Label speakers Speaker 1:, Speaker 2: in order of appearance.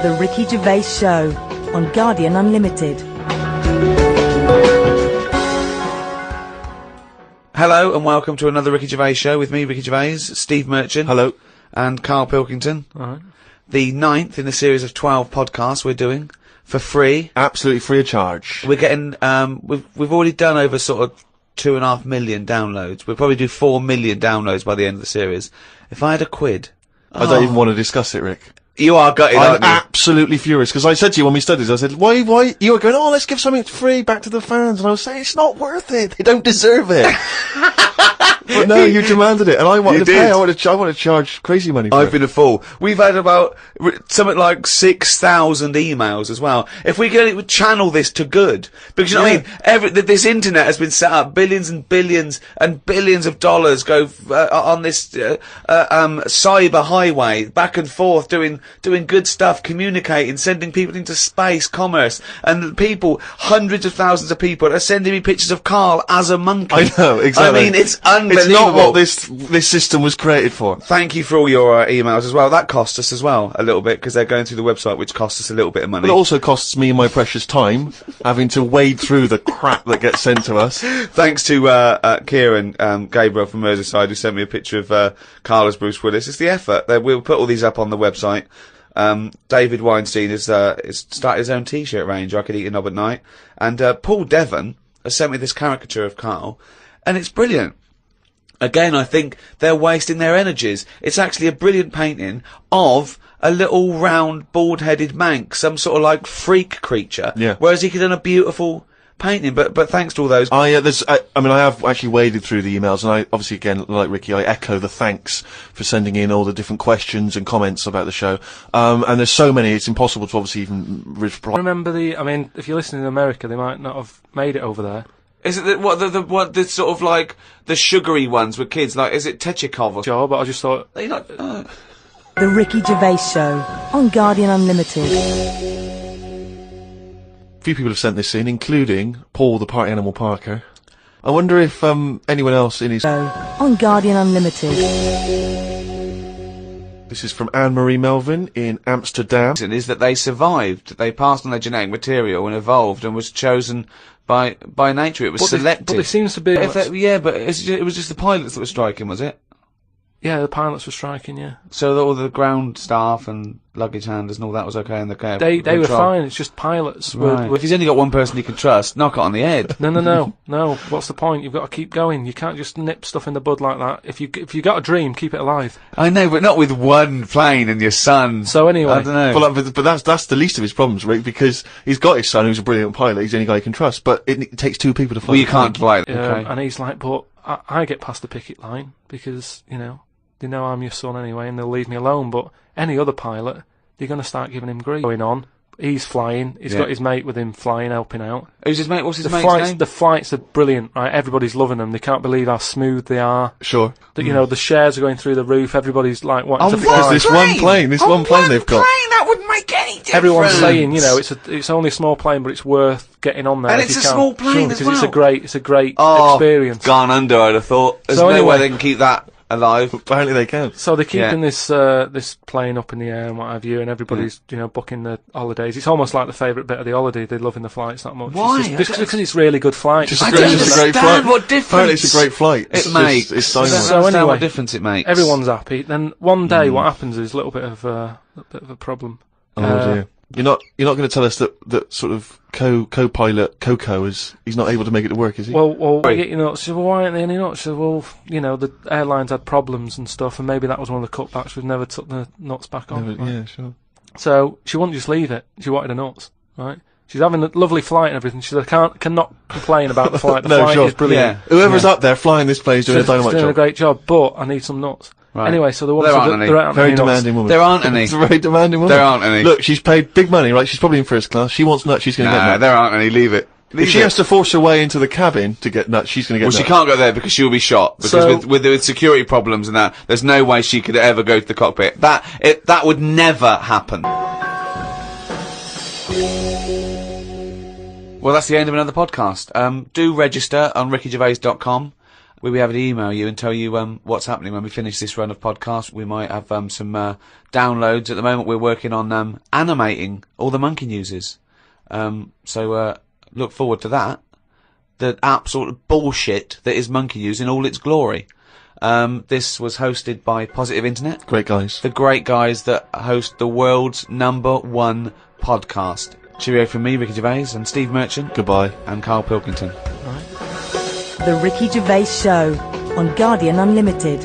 Speaker 1: The Ricky Gervais Show on Guardian Unlimited.
Speaker 2: Hello and welcome to another Ricky Gervais Show with me, Ricky Gervais, Steve Merchant.
Speaker 3: Hello.
Speaker 2: And Carl Pilkington.
Speaker 3: All right.
Speaker 2: The 9th in the series of 12 podcasts we're doing for free.
Speaker 3: Absolutely free of charge.
Speaker 2: We're getting, we've already done over sort of 2.5 million downloads. We'll probably do 4 million downloads by the end of the series. If I had a quid.
Speaker 3: I don't even want to discuss it, Rick.
Speaker 2: You are gutted,
Speaker 3: I'm
Speaker 2: aren't you?
Speaker 3: absolutely furious, because I said to you when we studied, I said, why, you were going, oh, let's give something free back to the fans, and I was saying, it's not worth it, they don't deserve it. But no, you demanded it, and I wanted to pay, I want to charge crazy money for it.
Speaker 2: I've been a fool. We've had about something like 6,000 emails as well. If we could channel this to good, because you know what I mean? This internet has been set up, billions and billions and billions of dollars go on this cyber highway, back and forth, doing good stuff, communicating, sending people into space, commerce, and people, hundreds of thousands of people are sending me pictures of Carl as a monkey.
Speaker 3: I know, exactly.
Speaker 2: I mean, it's unbelievable.
Speaker 3: It's not what this system was created for.
Speaker 2: Thank you for all your emails as well. That cost us as well a little bit, because they're going through the website, which costs us a little bit of money.
Speaker 3: But it also costs me my precious time, having to wade through the crap that gets sent to us.
Speaker 2: Thanks to Kieran Gabriel from Merseyside, who sent me a picture of Carl as Bruce Willis. It's the effort. We'll put all these up on the website. David Weinstein has started his own T-shirt range, I Could Eat a Knob at Night. And Paul Devon has sent me this caricature of Carl, and it's brilliant. Again, I think they're wasting their energies. It's actually a brilliant painting of a little round, bald-headed Manx, some sort of like freak creature.
Speaker 3: Yeah.
Speaker 2: Whereas he could have done a beautiful painting. But thanks to all those.
Speaker 3: I have actually waded through the emails, and I obviously, again, like Ricky, I echo the thanks for sending in all the different questions and comments about the show. And there's so many, it's impossible to obviously even reply.
Speaker 4: Remember if you're listening in America, they might not have made it over there.
Speaker 2: Is it the sort of like the sugary ones with kids? Like, is it Techikov or?
Speaker 4: Sure, but I just thought.
Speaker 2: Are you not?
Speaker 1: The Ricky Gervais Show on Guardian Unlimited.
Speaker 3: A few people have sent this in, including Paul the Party Animal Parker. I wonder if anyone else in his
Speaker 1: Show on Guardian Unlimited.
Speaker 3: This is from Anne-Marie Melvin in Amsterdam.
Speaker 2: Is that they survived? They passed on their genetic material and evolved and was chosen by nature. It was selected.
Speaker 4: But it seems to be.
Speaker 2: But it was just the pilots that were striking, was it?
Speaker 4: Yeah, the pilots were striking. Yeah.
Speaker 2: So all the ground staff and luggage handlers and all that was okay in the cab.
Speaker 4: They were fine. It's just pilots.
Speaker 2: Right. If he's only got one person you can trust, knock it on the head.
Speaker 4: No. What's the point? You've got to keep going. You can't just nip stuff in the bud like that. If you got a dream, keep it alive.
Speaker 2: I know, but not with one plane and your son.
Speaker 4: So anyway,
Speaker 2: I don't know.
Speaker 3: But that's the least of his problems, Rick, because he's got his son who's a brilliant pilot. He's the only guy he can trust. But it takes two people to fly.
Speaker 2: Well, you can't fly. Okay.
Speaker 4: And he's like, but I get past the picket line because they know I'm your son anyway, and they'll leave me alone. But any other pilot, they're going to start giving him grief. Going on, he's flying. He's got his mate with him flying, helping out.
Speaker 2: Who's his mate? What's his mate's name?
Speaker 4: The flights are brilliant, right? Everybody's loving them. They can't believe how smooth they are.
Speaker 3: Sure.
Speaker 4: The shares are going through the roof. Everybody's like wanting to fly.
Speaker 3: There's this one plane they've got.
Speaker 2: That wouldn't make any difference.
Speaker 4: Everyone's saying, it's only a small plane, but it's worth getting on there.
Speaker 2: And it's a small plane as well.
Speaker 4: Because it's a great experience.
Speaker 2: Gone under, I'd have thought. There's no way they can keep that alive.
Speaker 3: Apparently they can.
Speaker 4: So they're keeping this plane up in the air and what have you, and everybody's booking the holidays. It's almost like the favourite bit of the holiday. They're loving the flights that much.
Speaker 2: Why?
Speaker 4: Because it's really good flights.
Speaker 3: I don't understand
Speaker 2: what difference.
Speaker 3: Apparently it's a great flight.
Speaker 2: It makes.
Speaker 3: It's
Speaker 2: I don't understand what difference it makes.
Speaker 4: Everyone's happy. Then one day, what happens is a little bit of a problem.
Speaker 3: Oh dear. You're not going to tell us that sort of co-pilot Coco he's not able to make it to work, is he?
Speaker 4: Well, I get your nuts. She said, well, why aren't they any nuts? She said, well, the airlines had problems and stuff, and maybe that was one of the cutbacks. We've never took the nuts back on. Right?
Speaker 3: Yeah, sure.
Speaker 4: So she wouldn't just leave it. She wanted the nuts, right? She's having a lovely flight and everything. She said, I cannot complain about the flight. The flight is brilliant.
Speaker 3: Yeah. Whoever's up there flying this plane is doing a dynamite job.
Speaker 4: She's doing a great job, but I need some nuts.
Speaker 2: Right.
Speaker 4: Anyway, so there
Speaker 2: aren't any.
Speaker 3: Very demanding woman.
Speaker 2: There aren't any.
Speaker 3: It's a very demanding woman.
Speaker 2: There aren't any.
Speaker 3: Look, she's paid big money, right? She's probably in first class. She wants nuts, she's going to get nuts.
Speaker 2: There aren't any. Leave it.
Speaker 3: If she has to force her way into the cabin to get nuts, she's going to get nuts.
Speaker 2: Well, she can't go there because she'll be shot. Because with security problems and that, there's no way she could ever go to the cockpit. That would never happen. Well, that's the end of another podcast. Do register on rickygervais.com. we'll be able to email you and tell you what's happening when we finish this run of podcasts. We might have some downloads. At the moment, we're working on animating all the Monkey Newses. So look forward to that. The absolute bullshit that is Monkey News in all its glory. This was hosted by Positive Internet.
Speaker 3: Great guys.
Speaker 2: The great guys that host the world's #1 podcast. Cheerio from me, Ricky Gervais, and Steve Merchant.
Speaker 3: Goodbye.
Speaker 2: And Carl Pilkington.
Speaker 1: The Ricky Gervais Show on Guardian Unlimited.